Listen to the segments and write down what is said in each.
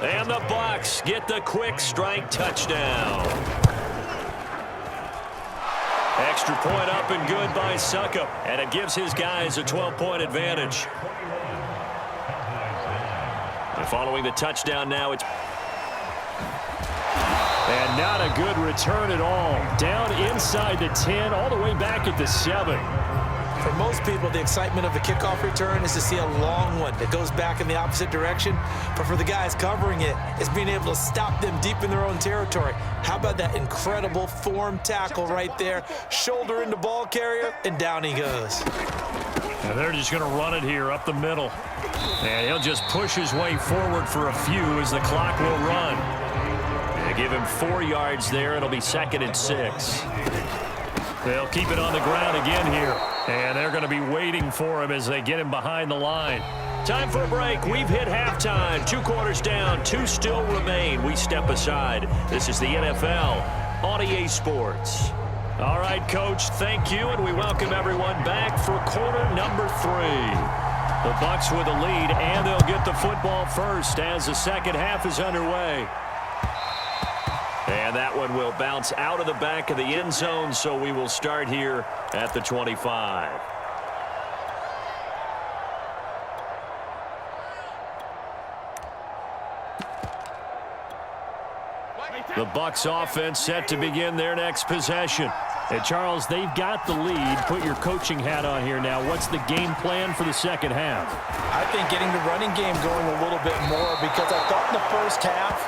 And the Bucs get the quick strike touchdown. Extra point up and good by Succop, and it gives his guys a 12-point advantage. And following the touchdown now, it's... And not a good return at all. Down inside the 10, all the way back at the 7. For most people, the excitement of a kickoff return is to see a long one that goes back in the opposite direction. But for the guys covering it, it's being able to stop them deep in their own territory. How about that incredible form tackle right there? Shoulder into ball carrier, and down he goes. And they're just going to run it here up the middle. And he'll just push his way forward for a few as the clock will run. And give him 4 yards there. It'll be 2nd and 6. They'll keep it on the ground again here. And they're going to be waiting for him as they get him behind the line. Time for a break. We've hit halftime. 2 quarters down. 2 still remain. We step aside. This is the NFL on EA Sports. All right, Coach, thank you, and we welcome everyone back for quarter number 3. The Bucs with the lead, and they'll get the football first as the second half is underway. And that one will bounce out of the back of the end zone, so we will start here at the 25. The Bucs offense set to begin their next possession. And Charles, they've got the lead. Put your coaching hat on here now. What's the game plan for the second half? I think getting the running game going a little bit more, because I thought in the first half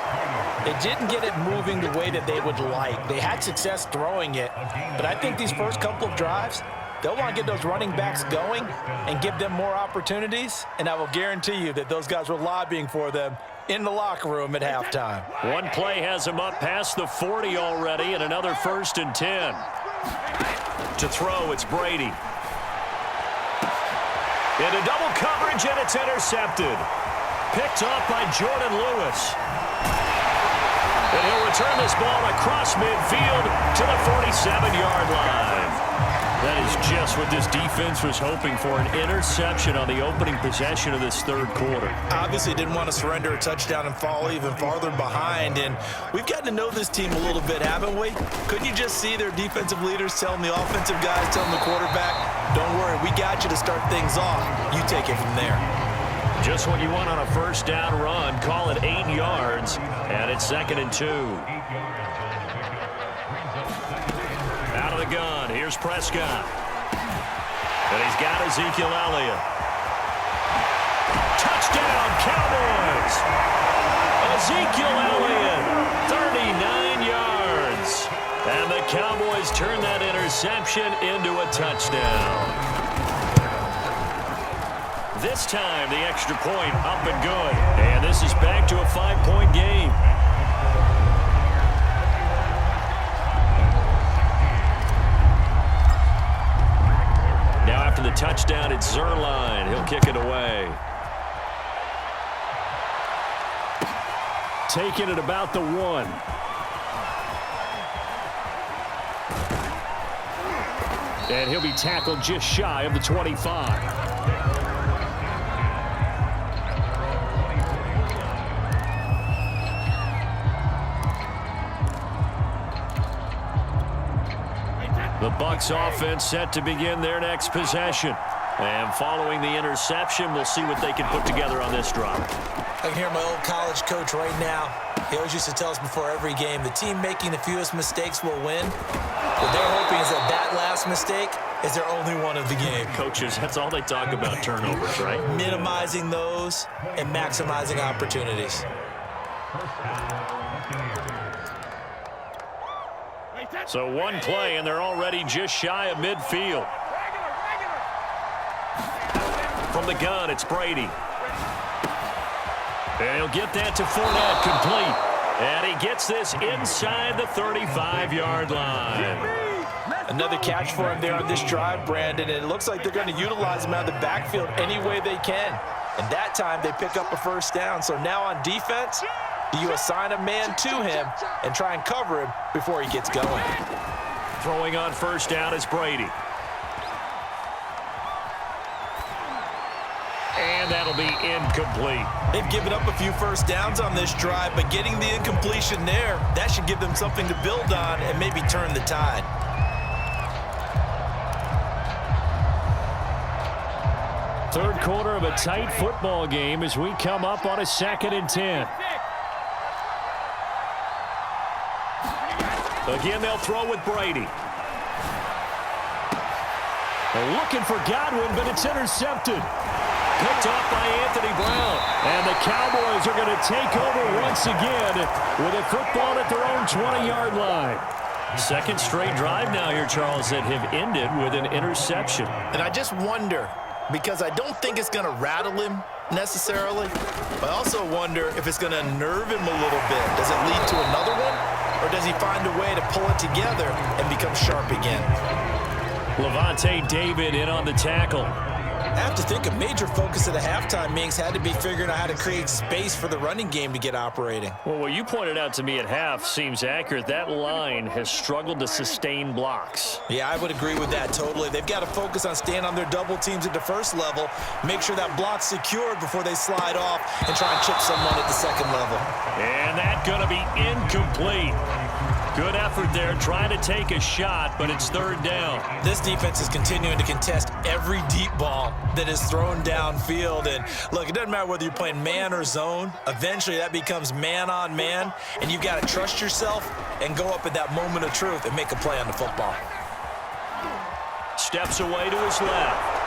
they didn't get it moving the way that they would like. They had success throwing it, but I think these first couple of drives, they'll want to get those running backs going and give them more opportunities, and I will guarantee you that those guys were lobbying for them in the locker room at halftime. One play has him up past the 40 already, and another 1st and 10. To throw, it's Brady. Into double coverage, and it's intercepted. Picked off by Jordan Lewis. And he'll return this ball across midfield to the 47-yard line. That is just what this defense was hoping for, an interception on the opening possession of this third quarter. Obviously didn't want to surrender a touchdown and fall even farther behind, and we've gotten to know this team a little bit, haven't we? Couldn't you just see their defensive leaders telling the offensive guys, telling the quarterback, don't worry, we got you to start things off. You take it from there. Just what you want on a first down run. Call it 8 yards, and it's 2nd and 2. Out of the gun, here's Prescott. And he's got Ezekiel Elliott. Touchdown, Cowboys! Ezekiel Elliott, 39 yards. And the Cowboys turn that interception into a touchdown. This time, the extra point up and good. And this is back to a 5-point game. Now after the touchdown, it's Zerline. He'll kick it away. Taking it about the 1. And he'll be tackled just shy of the 25. The Bucs offense set to begin their next possession. And following the interception, we'll see what they can put together on this drive. I can hear my old college coach right now. He always used to tell us before every game, the team making the fewest mistakes will win. What they're hoping is that that last mistake is their only one of the game. Coaches, that's all they talk about, turnovers, right? Minimizing those and maximizing opportunities. So one play, and they're already just shy of midfield. From the gun, it's Brady. And he'll get that to Fournette, complete. And he gets this inside the 35-yard line. Another catch for him there on this drive, Brandon, and it looks like they're going to utilize him out of the backfield any way they can. And that time, they pick up a first down. So now on defense, do you assign a man to him and try and cover him before he gets going? Throwing on first down is Brady. And that'll be incomplete. They've given up a few first downs on this drive, but getting the incompletion there, that should give them something to build on and maybe turn the tide. Third quarter of a tight football game as we come up on a 2nd and 10. Again, they'll throw with Brady. They're looking for Godwin, but it's intercepted. Picked off by Anthony Brown. And the Cowboys are going to take over once again with a football at their own 20-yard line. Second straight drive now here, Charles, that have ended with an interception. And I just wonder, because I don't think it's going to rattle him necessarily, but I also wonder if it's going to nerve him a little bit. Does it lead to another one, or does he find a way to pull it together and become sharp again? Levante David in on the tackle. I have to think a major focus of the halftime meetings had to be figuring out how to create space for the running game to get operating. Well, what you pointed out to me at half seems accurate. That line has struggled to sustain blocks. Yeah, I would agree with that totally. They've got to focus on staying on their double teams at the first level, make sure that block's secured before they slide off and try and chip someone at the second level. And that's going to be incomplete. Good effort there, trying to take a shot, but it's third down. This defense is continuing to contest every deep ball that is thrown downfield. And look, it doesn't matter whether you're playing man or zone. Eventually, that becomes man on man, and you've got to trust yourself and go up at that moment of truth and make a play on the football. Steps away to his left.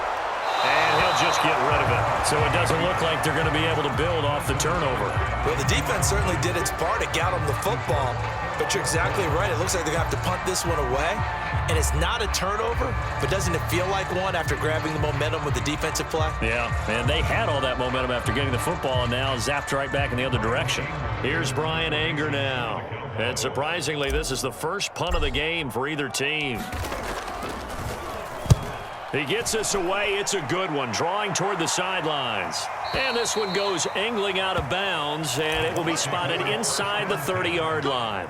And he'll just get rid of it. So it doesn't look like they're going to be able to build off the turnover. Well, the defense certainly did its part. It got them the football. But you're exactly right. It looks like they're going to have to punt this one away. And it's not a turnover, but doesn't it feel like one after grabbing the momentum with the defensive play? Yeah, and they had all that momentum after getting the football and now zapped right back in the other direction. Here's Brian Anger now. And surprisingly, this is the first punt of the game for either team. He gets us away. It's a good one, drawing toward the sidelines. And this one goes angling out of bounds, and it will be spotted inside the 30-yard line.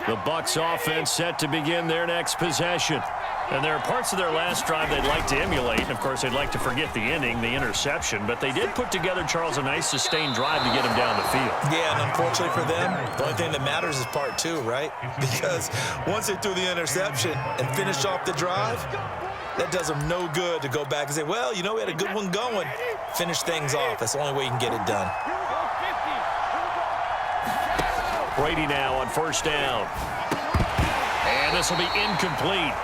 The Bucs offense set to begin their next possession. And there are parts of their last drive they'd like to emulate. And, of course, they'd like to forget the ending, the interception. But they did put together, Charles, a nice sustained drive to get him down the field. Yeah, and unfortunately for them, the only thing that matters is part two, right? Because once they threw the interception and finished off the drive, that does them no good to go back and say, well, you know, we had a good one going. Finish things off. That's the only way you can get it done. Brady now on first down. And this will be incomplete.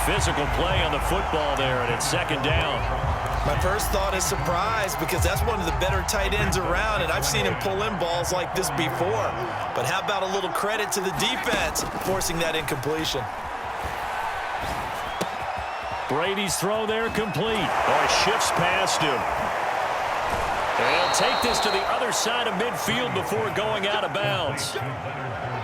Physical play on the football there, and it's second down. My first thought is surprise, because that's one of the better tight ends around, and I've seen him pull in balls like this before. But how about a little credit to the defense forcing that incompletion? Brady's throw there complete. Oh, he shifts past him. And he'll take this to the other side of midfield before going out of bounds.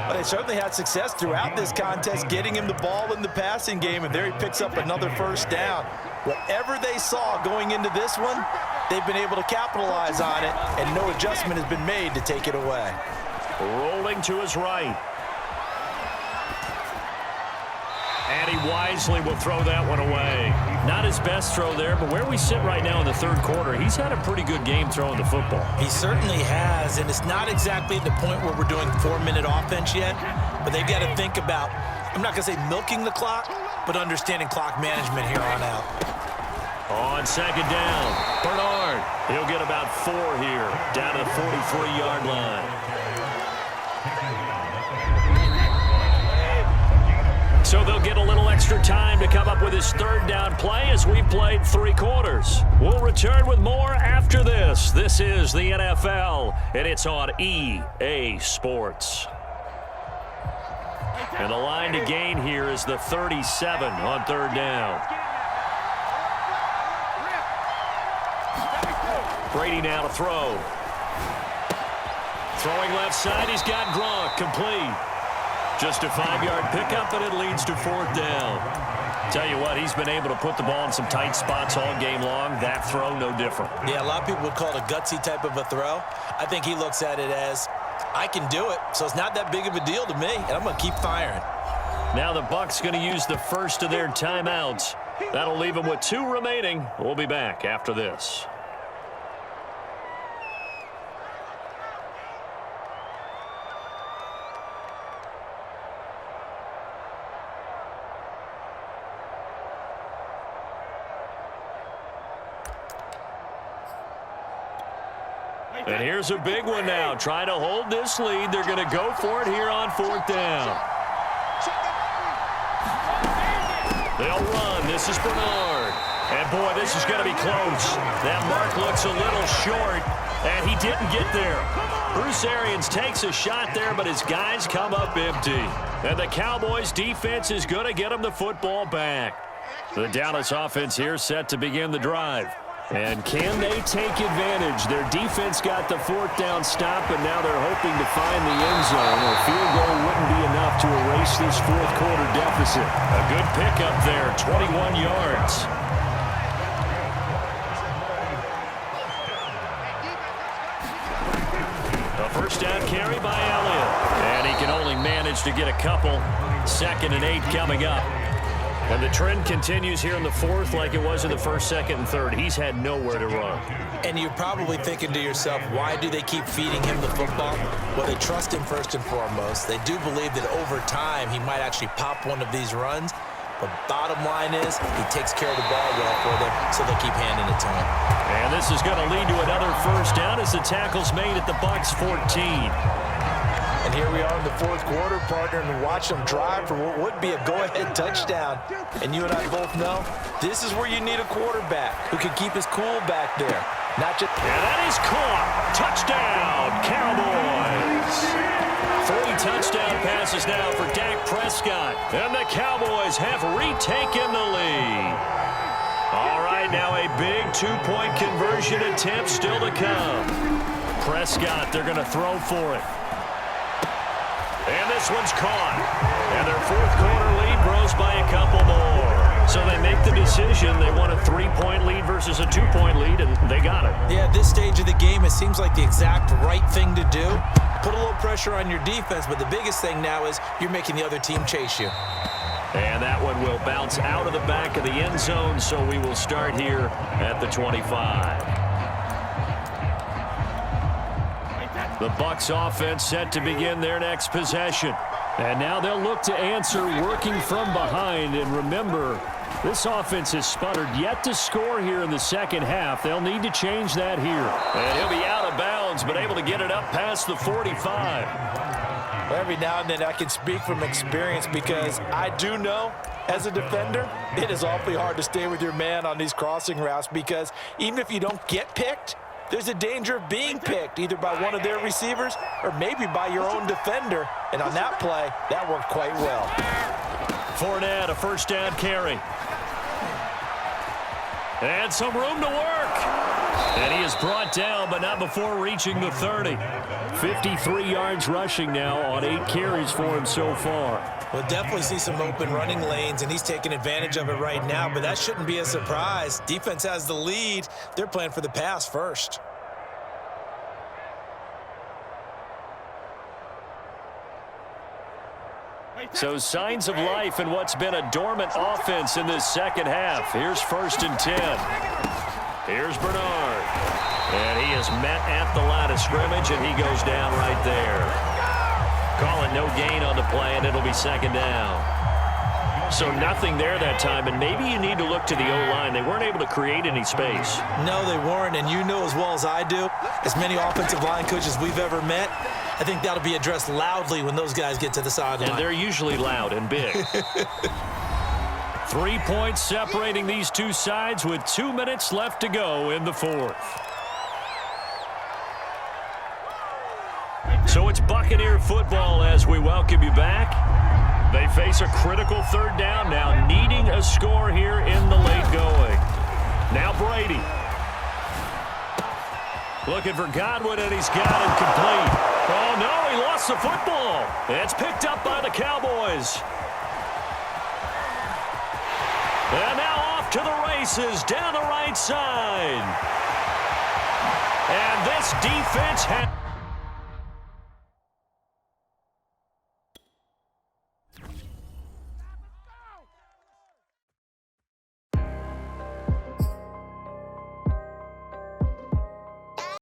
But they certainly had success throughout this contest, getting him the ball in the passing game, and there he picks up another first down. Whatever they saw going into this one, they've been able to capitalize on it, and no adjustment has been made to take it away. Rolling to his right. And he wisely will throw that one away. Not his best throw there, but where we sit right now in the third quarter, he's had a pretty good game throwing the football. He certainly has, and it's not exactly at the point where we're doing 4-minute offense yet, but they've got to think about, I'm not going to say milking the clock, but understanding clock management here on out. On second down, Bernard. He'll get about 4 here, down to the 43-yard line. So they'll get a little extra time to come up with his third down play as we played 3 quarters. We'll return with more after this. This is the NFL, and it's on EA Sports. And the line to gain here is the 37 on third down. Brady now to throw. Throwing left side, he's got Gronk, complete. Just a 5-yard pickup, and it leads to fourth down. Tell you what, he's been able to put the ball in some tight spots all game long. That throw, no different. Yeah, a lot of people would call it a gutsy type of a throw. I think he looks at it as, I can do it, so it's not that big of a deal to me, and I'm going to keep firing. Now the Bucs going to use the first of their timeouts That'll leave them with 2 remaining. We'll be back after this. And here's a big one now. Trying to hold this lead. They're going to go for it here on 4th down. They'll run. This is Bernard. And, boy, this is going to be close. That mark looks a little short, and he didn't get there. Bruce Arians takes a shot there, but his guys come up empty. And the Cowboys' defense is going to get him the football back. The Dallas offense here set to begin the drive. And can they take advantage? Their defense got the 4th down stop, and now they're hoping to find the end zone. A field goal wouldn't be enough to erase this 4th quarter deficit. A good pickup there, 21 yards. A first down carry by Elliott. And he can only manage to get a couple. 2nd and 8 coming up. And the trend continues here in the 4th like it was in the 1st, 2nd, and 3rd. He's had nowhere to run. And you're probably thinking to yourself, why do they keep feeding him the football? Well, they trust him first and foremost. They do believe that over time he might actually pop one of these runs. But bottom line is he takes care of the ball well for them, so they'll keep handing it to him. And this is going to lead to another first down as the tackle's made at the Bucs 14. And here we are in the 4th quarter, partner, and watch them drive for what would be a go-ahead touchdown. And you and I both know this is where you need a quarterback who can keep his cool back there. Not just. And that is caught. Touchdown, Cowboys. 3 touchdown passes now for Dak Prescott. And the Cowboys have retaken the lead. All right, now a big 2-point conversion attempt still to come. Prescott, they're going to throw for it. And this one's caught. And their 4th quarter lead grows by a couple more. So they make the decision. They want a 3-point lead versus a 2-point lead, and they got it. Yeah, at this stage of the game, it seems like the exact right thing to do. Put a little pressure on your defense, but the biggest thing now is you're making the other team chase you. And that one will bounce out of the back of the end zone, so we will start here at the 25. The Bucs offense set to begin their next possession. And now they'll look to answer working from behind. And remember, this offense has sputtered yet to score here in the 2nd half. They'll need to change that here. And he'll be out of bounds, but able to get it up past the 45. Every now and then I can speak from experience because I do know as a defender, it is awfully hard to stay with your man on these crossing routes because even if you don't get picked, there's a danger of being picked either by one of their receivers or maybe by your own defender. And on that play, that worked quite well. Fournette, a first down carry. And some room to work. And he is brought down, but not before reaching the 30. 53 yards rushing now on 8 carries for him so far. We'll definitely see some open running lanes, and he's taking advantage of it right now, but that shouldn't be a surprise. Defense has the lead. They're playing for the pass first. So signs of life in what's been a dormant offense in this 2nd half. Here's 1st and 10. Here's Bernard. And he is met at the line of scrimmage, and he goes down right there. Call it no gain on the play, and it'll be 2nd down. So nothing there that time, and maybe you need to look to the O-line. They weren't able to create any space. No, they weren't, and you know as well as I do, as many offensive line coaches we've ever met, I think that'll be addressed loudly when those guys get to the sideline. And they're usually loud and big. 3 points separating these two sides with 2 minutes left to go in the 4th. So it's Buccaneer football as we welcome you back. They face a critical 3rd down now, needing a score here in the late going. Now Brady. Looking for Godwin, and he's got him complete. Oh, no, he lost the football. It's picked up by the Cowboys. And now off to the races down the right side. And this defense has...